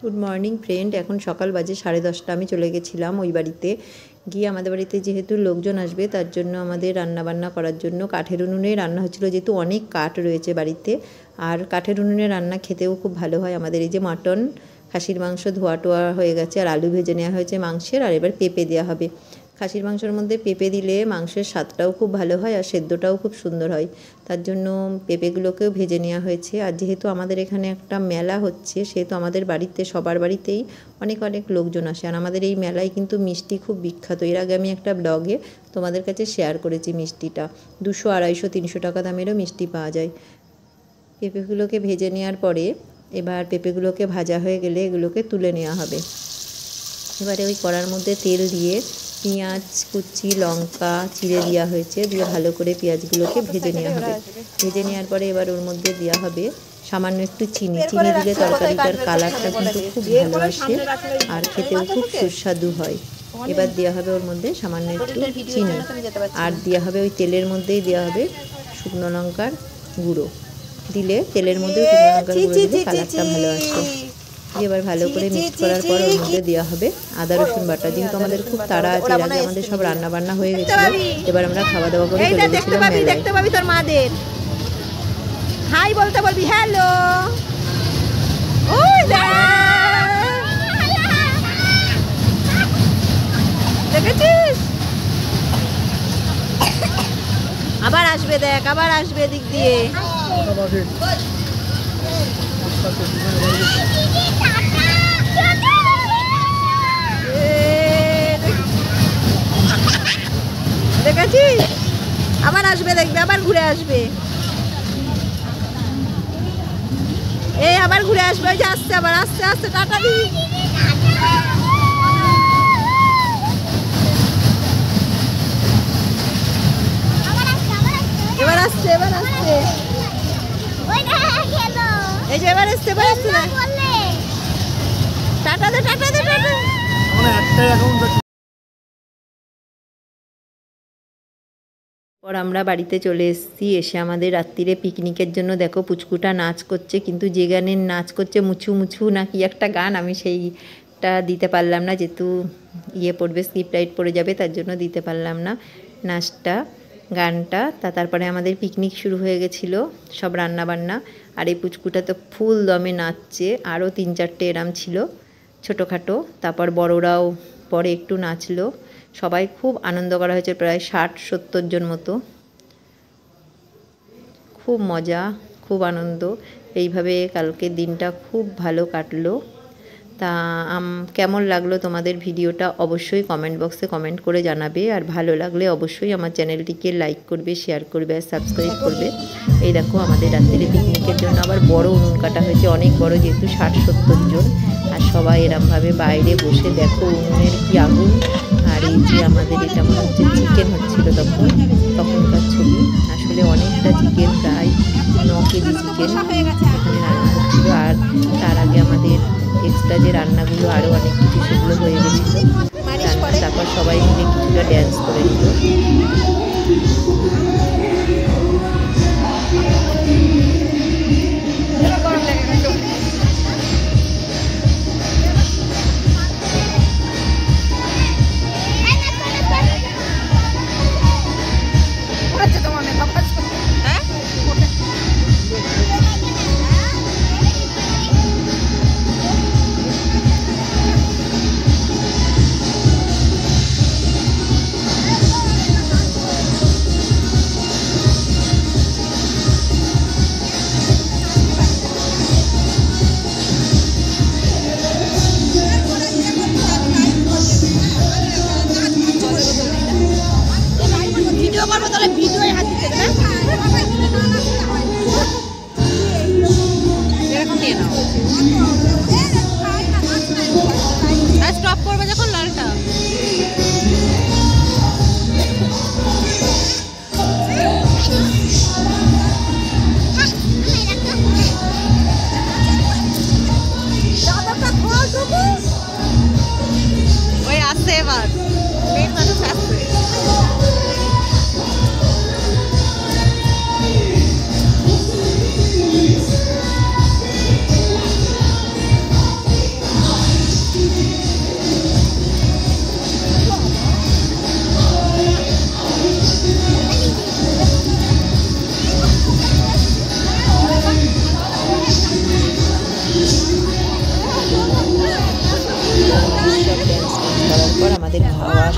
Good morning friend. এখন সকাল বাজে 10:30। আমি চলে গেছিলাম ওই বাড়িতে গিয়ে, আমাদের বাড়িতে যেহেতু লোকজন আসবে তার জন্য আমাদের রান্নাবান্না করার জন্য কাঠের উনুনে রান্না হচ্ছিলো, যেহেতু অনেক কাঠ রয়েছে বাড়িতে। আর কাঠের উনুনে রান্না খেতেও খুব ভালো হয়। আমাদের এই যে মাটন, খাসির মাংস ধোয়া টোয়া হয়ে গেছে, আর আলু ভেজে নেওয়া হয়েছে মাংসের, আর এবার পেঁপে দেওয়া হবে। খাসির মাংসের মধ্যে পেঁপে দিলে মাংসের স্বাদটাও খুব ভালো হয় আর সেদ্ধটাও খুব সুন্দর হয়, তার জন্য পেঁপেগুলোকেও ভেজে নেওয়া হয়েছে। আর যেহেতু আমাদের এখানে একটা মেলা হচ্ছে, সেহেতু আমাদের বাড়িতে সবার বাড়িতেই অনেক অনেক লোকজন আসে। আর আমাদের এই মেলায় কিন্তু মিষ্টি খুব বিখ্যাত। এর আগে আমি একটা ব্লগে তোমাদের কাছে শেয়ার করেছি মিষ্টিটা। 200, 250, 300 টাকা দামেরও মিষ্টি পাওয়া যায়। পেঁপেগুলোকে ভেজে নেওয়ার পরে এবার পেঁপেগুলোকে ভাজা হয়ে গেলে এগুলোকে তুলে নেওয়া হবে। এবারে ওই কড়ার মধ্যে তেল দিয়ে পেঁয়াজ কুচি, লঙ্কা চিড়ে দেওয়া হয়েছে, দিয়ে ভালো করে পেঁয়াজগুলোকে ভেজে নেওয়া হবে। ভেজে নেওয়ার পরে এবার ওর মধ্যে দেওয়া হবে সামান্য একটু চিনি। চিনি দিলে তরকারিটার কালারটা কিন্তু খুব ভালো আসে আর খেতেও খুব সুস্বাদু হয়। এবার দেওয়া হবে ওর মধ্যে সামান্য একটু চিনি, আর দেওয়া হবে ওই তেলের মধ্যেই দেওয়া হবে শুকনো লঙ্কার গুঁড়ো। দিলে তেলের মধ্যে শুকনো লঙ্কার গুঁড়ো দিলে কালারটা ভালো আসে। এবার ভালো করে মিক্স করার পর ওর মধ্যে দেওয়া হবে আদা রসুন বাটা। যেহেতু আমাদের খুব তাড়া আছে, এর আগে আমাদের সব রান্না বান্না হয়ে গেছিল, এবার আমরা খাওয়া দাওয়া করে চলে গেছিলাম মেলায়। দেখতে পাবি তোর মাদের হাই বলতে বলবি হ্যালো। ওই দেখেছিস, আবার আসবে, দেখ আবার আসবে দিক দিয়ে। দেখেছিস, আবার আসবে, দেখবে আবার ঘুরে আসবে। এই আবার ঘুরে আসবে, ওই যে আসছে, আবার আসছে, আসছে, টাটা দি। এবার আসছে, এবার আসছে, এই যে এবার আসছে, এবার আসছে। টাটা দে, টাটা দে, টাটা। পর আমরা বাড়িতে চলে এসেছি। এসে আমাদের রাত্রিরে পিকনিকের জন্য দেখো পুচকুটা নাচ করছে, কিন্তু যে গানের নাচ করছে মুছু মুছু না কি একটা গান, আমি সেইটা দিতে পারলাম না, যেহেতু পড়বে, স্কিপ লাইট পড়ে যাবে, তার জন্য দিতে পারলাম না নাচটা, গানটা। তারপরে আমাদের পিকনিক শুরু হয়ে গেছিলো, সব রান্না বান্না। আর এই পুচকুটা তো ফুল দমে নাচছে, আরও 3-4টে এরাম ছিল ছোটোখাটো। তারপর বড়রাও পরে একটু নাচলো। সবাই খুব আনন্দ করা হয়েছে, প্রায় 60-70 জন মতো। খুব মজা, খুব আনন্দ। এইভাবে কালকের দিনটা খুব ভালো কাটলো। তা কেমন লাগলো তোমাদের ভিডিওটা অবশ্যই কমেন্ট বক্সে কমেন্ট করে জানাবে। আর ভালো লাগলে অবশ্যই আমার চ্যানেলটিকে লাইক করবে, শেয়ার করবে আর সাবস্ক্রাইব করবে। এই দেখো আমাদের রাত্রিরে পিকনিকের জন্য আবার বড় উনুন কাটা হয়েছে, অনেক বড়, যেহেতু 60-70 জন। আর সবাই এরমভাবে বাইরে বসে দেখো উনুনের কি আগুন। আর এই যে আমাদের এটা মনে হচ্ছে চিকেন হচ্ছিল তখনকার ছবি। আসলে অনেকটা চিকেন, প্রায় 9 কেজি চিকেন এখানে রান্না হচ্ছিলো। আর তার আগে আমাদের এক্সট্রা যে রান্নাগুলো আরও অনেক কিছু, সেগুলো হয়ে গেছিলো। তারপর সবাই মিলে কিছুটা ড্যান্স করে নিল। স্টপ করবে যখন লালটা। ওই আসছে এবার মেন মানুষ আসছে।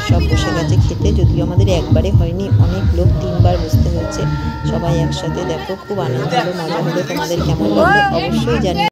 সব বসে গেছে খেতে, যদিও আমাদের একবারে হয়নি, অনেক লোক 3বার বসতে হয়েছে। সবাই একসাথে দেখো, খুব আনন্দ হলো, মজা হলো। তোমাদের কেমন লাগলো অবশ্যই জানিও।